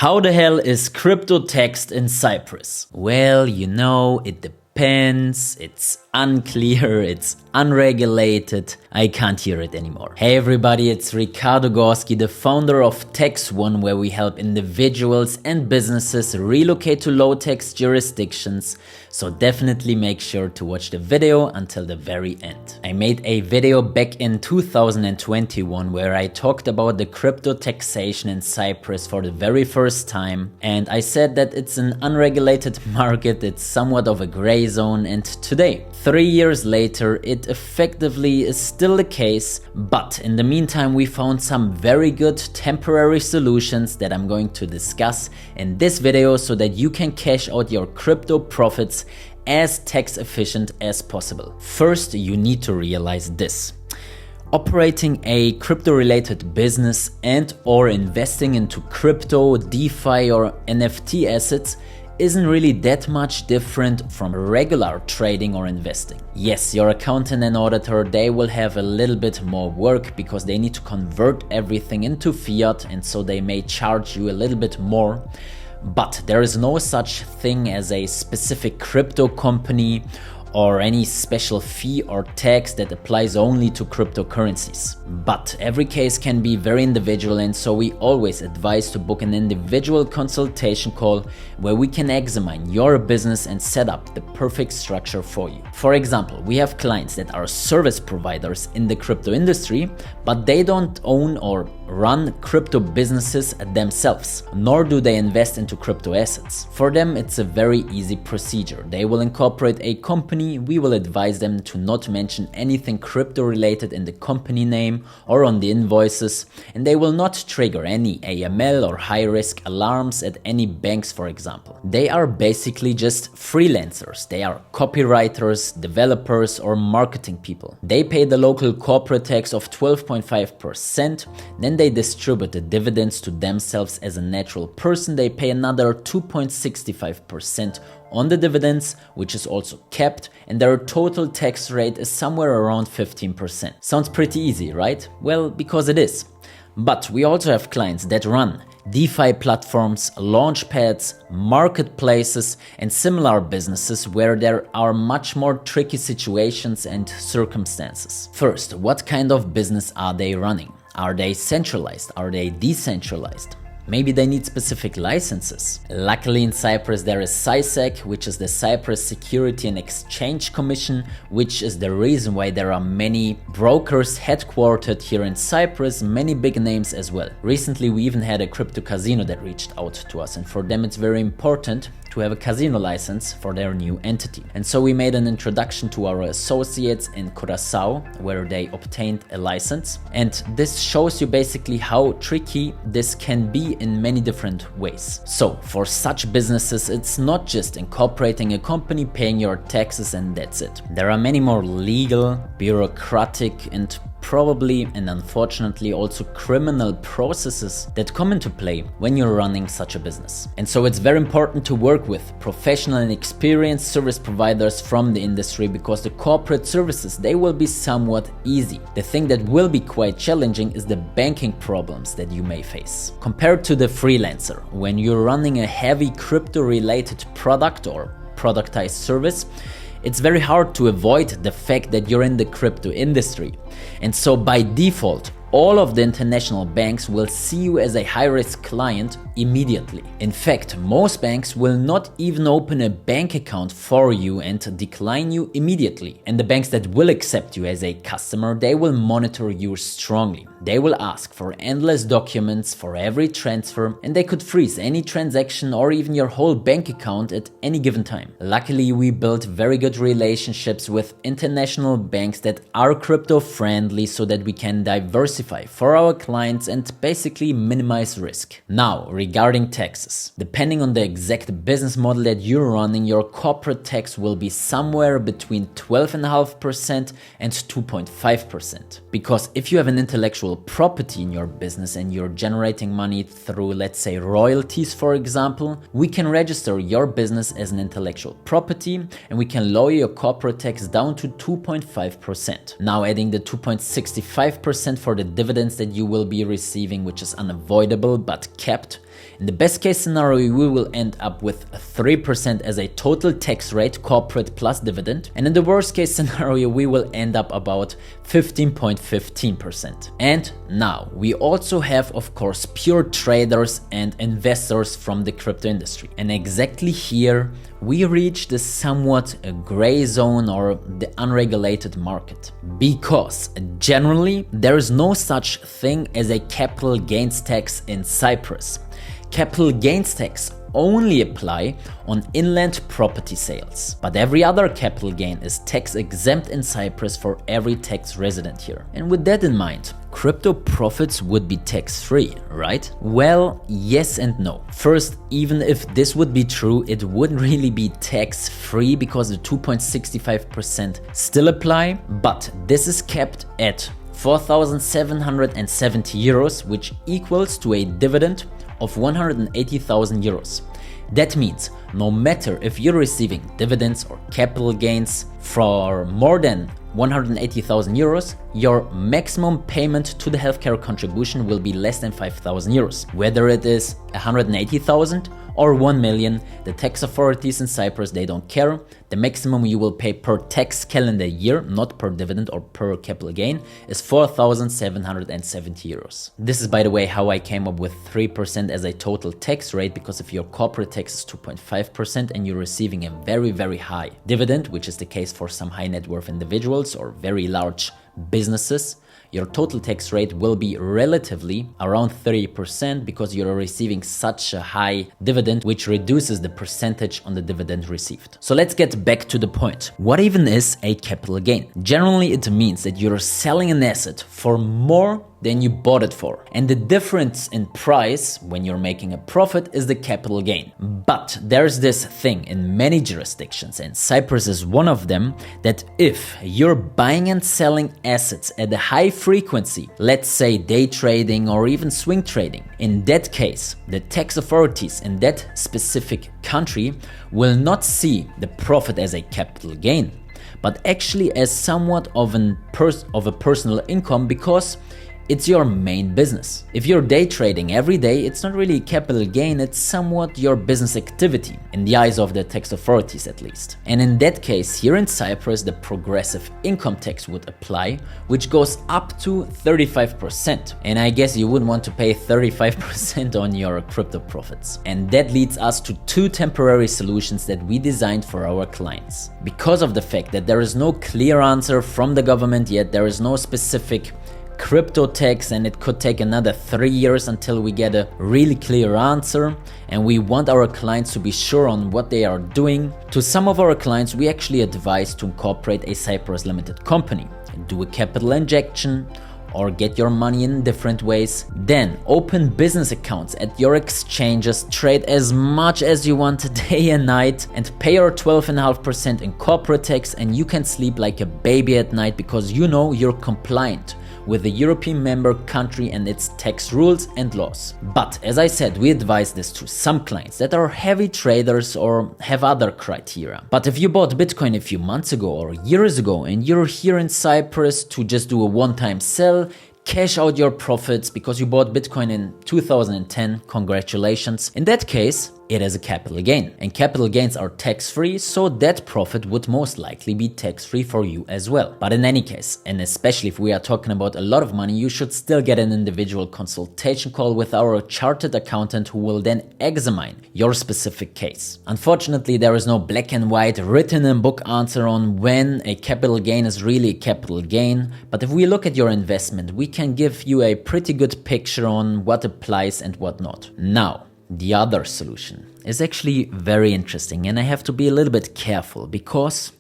How the hell is crypto taxed in Cyprus? Well, it depends, it's unclear, it's unregulated. I can't hear it anymore. Hey everybody, it's Ricardo Gorski, the founder of Tax1, where we help individuals and businesses relocate to low-tax jurisdictions. So definitely make sure to watch the video until the very end. I made a video back in 2021 where I talked about the crypto taxation in Cyprus for the very first time. And I said that it's an unregulated market, it's somewhat of a gray zone, and today, 3 years later, it effectively is still the case, but in the meantime we found some very good temporary solutions that I'm going to discuss in this video so that you can cash out your crypto profits as tax efficient as possible. First, you need to realize this. Operating a crypto-related business and/or investing into crypto, DeFi or NFT assets isn't really that much different from regular trading or investing. Yes, your accountant and auditor, they will have a little bit more work because they need to convert everything into fiat, and so they may charge you a little bit more. But there is no such thing as a specific crypto company or any special fee or tax that applies only to cryptocurrencies. But every case can be very individual, and so we always advise to book an individual consultation call where we can examine your business and set up the perfect structure for you. For example, we have clients that are service providers in the crypto industry, but they don't own or run crypto businesses themselves, nor do they invest into crypto assets. For them, it's a very easy procedure. They will incorporate a company. We will advise them to not mention anything crypto related in the company name or on the invoices, and they will not trigger any AML or high risk alarms at any banks, for example. They are basically just freelancers. They are copywriters, developers or marketing people. They pay the local corporate tax of 12.5%, then they distribute the dividends to themselves as a natural person. They pay another 2.65% on the dividends, which is also capped, and their total tax rate is somewhere around 15%. Sounds pretty easy, right? Well, because it is. But we also have clients that run DeFi platforms, launchpads, marketplaces, and similar businesses where there are much more tricky situations and circumstances. First, what kind of business are they running? Are they centralized? Are they decentralized? Maybe they need specific licenses. Luckily in Cyprus there is CySEC, which is the Cyprus Security and Exchange Commission, which is the reason why there are many brokers headquartered here in Cyprus, many big names as well. Recently we even had a crypto casino that reached out to us, and for them it's very important to have a casino license for their new entity. And so we made an introduction to our associates in Curaçao where they obtained a license. And this shows you basically how tricky this can be in many different ways. So for such businesses, it's not just incorporating a company, paying your taxes, and that's it. There are many more legal, bureaucratic, and probably and unfortunately also criminal processes that come into play when you're running such a business. And so it's very important to work with professional and experienced service providers from the industry, because the corporate services, they will be somewhat easy. The thing that will be quite challenging is the banking problems that you may face. Compared to the freelancer, when you're running a heavy crypto related product or productized service, it's very hard to avoid the fact that you're in the crypto industry. And so by default, all of the international banks will see you as a high-risk client immediately. In fact, most banks will not even open a bank account for you and decline you immediately. And the banks that will accept you as a customer, they will monitor you strongly. They will ask for endless documents for every transfer, and they could freeze any transaction or even your whole bank account at any given time. Luckily, we built very good relationships with international banks that are crypto friendly so that we can diversify for our clients and basically minimize risk. Now, regarding taxes, depending on the exact business model that you're running, your corporate tax will be somewhere between 12.5% and 2.5%. Because if you have an intellectual property in your business and you're generating money through, let's say, royalties, for example, we can register your business as an intellectual property and we can lower your corporate tax down to 2.5%. Now adding the 2.65% for the dividends that you will be receiving, which is unavoidable but capped, In the best case scenario, we will end up with 3% as a total tax rate, corporate plus dividend. And in the worst case scenario, we will end up about 15.15%. And now we also have, of course, pure traders and investors from the crypto industry. And exactly here, we reach the somewhat gray zone or the unregulated market. Because generally, there is no such thing as a capital gains tax in Cyprus. Capital gains tax only apply on inland property sales. But every other capital gain is tax exempt in Cyprus for every tax resident here. And with that in mind, crypto profits would be tax-free, right? Well, yes and no. First, even if this would be true, it wouldn't really be tax-free because the 2.65% still apply, but this is kept at 4,770 euros, which equals to a dividend of 180,000 euros. That means no matter if you're receiving dividends or capital gains for more than 180,000 euros, your maximum payment to the healthcare contribution will be less than 5,000 euros. Whether it is 180,000 or 1 million, the tax authorities in Cyprus, they don't care. The maximum you will pay per tax calendar year, not per dividend or per capital gain, is 4,770 euros. This is, by the way, how I came up with 3% as a total tax rate, because if your corporate tax is 2.5% and you're receiving a very, very high dividend, which is the case for some high net worth individuals or very large businesses, your total tax rate will be relatively around 30% because you're receiving such a high dividend, which reduces the percentage on the dividend received. So let's get back to the point. What even is a capital gain? Generally, it means that you're selling an asset for more than you bought it for. And the difference in price when you're making a profit is the capital gain. But there's this thing in many jurisdictions, and Cyprus is one of them, that if you're buying and selling assets at a high frequency, let's say day trading or even swing trading, in that case, the tax authorities in that specific country will not see the profit as a capital gain, but actually as somewhat of a personal income, because it's your main business. If you're day trading every day, it's not really capital gain, it's somewhat your business activity, in the eyes of the tax authorities at least. And in that case, here in Cyprus, the progressive income tax would apply, which goes up to 35%. And I guess you wouldn't want to pay 35% on your crypto profits. And that leads us to two temporary solutions that we designed for our clients. Because of the fact that there is no clear answer from the government yet, there is no specific crypto tax, and it could take another 3 years until we get a really clear answer, and we want our clients to be sure on what they are doing. To some of our clients, we actually advise to incorporate a Cyprus Limited company, do a capital injection, or get your money in different ways. Then open business accounts at your exchanges, trade as much as you want day and night, and pay your 12.5% in corporate tax, and you can sleep like a baby at night because you know you're compliant with the European member country and its tax rules and laws. But as I said, we advise this to some clients that are heavy traders or have other criteria. But if you bought Bitcoin a few months ago or years ago and you're here in Cyprus to just do a one-time sell, cash out your profits because you bought Bitcoin in 2010, congratulations. In that case, it is a capital gain, and capital gains are tax-free, so that profit would most likely be tax-free for you as well. But in any case, and especially if we are talking about a lot of money, you should still get an individual consultation call with our chartered accountant who will then examine your specific case. Unfortunately, there is no black and white written in book answer on when a capital gain is really a capital gain, but if we look at your investment, we can give you a pretty good picture on what applies and what not. Now, the other solution is actually very interesting, and I have to be a little bit careful because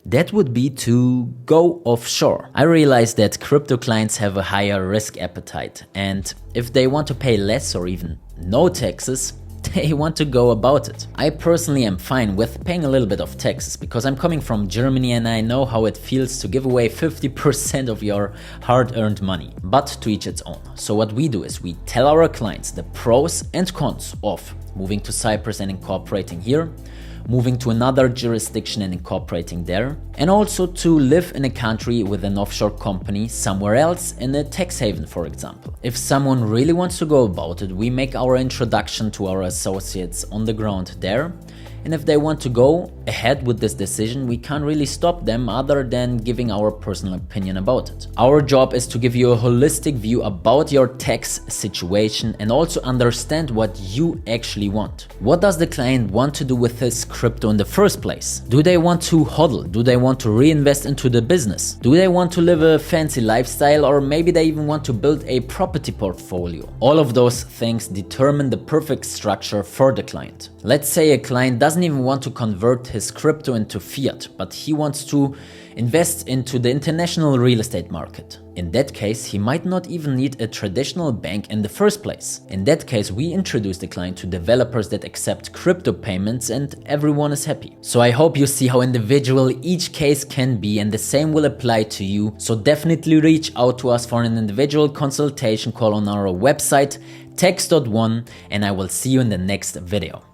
that would be to go offshore. I realize that crypto clients have a higher risk appetite, and if they want to pay less or even no taxes, they want to go about it. I personally am fine with paying a little bit of taxes because I'm coming from Germany and I know how it feels to give away 50% of your hard-earned money, but to each its own. So what we do is we tell our clients the pros and cons of moving to Cyprus and incorporating here, moving to another jurisdiction and incorporating there, and also to live in a country with an offshore company somewhere else in a tax haven, for example. If someone really wants to go about it, we make our introduction to our associates on the ground there. And if they want to go ahead with this decision, we can't really stop them other than giving our personal opinion about it. Our job is to give you a holistic view about your tax situation and also understand what you actually want. What does the client want to do with his crypto in the first place? Do they want to hodl? Do they want to reinvest into the business? Do they want to live a fancy lifestyle, or maybe they even want to build a property portfolio? All of those things determine the perfect structure for the client. Let's say a client doesn't even want to convert his crypto into fiat, but he wants to invest into the international real estate market. In that case, he might not even need a traditional bank in the first place. In that case, we introduce the client to developers that accept crypto payments and everyone is happy. So I hope you see how individual each case can be, and the same will apply to you. So definitely reach out to us for an individual consultation call on our website tax.one, and I will see you in the next video.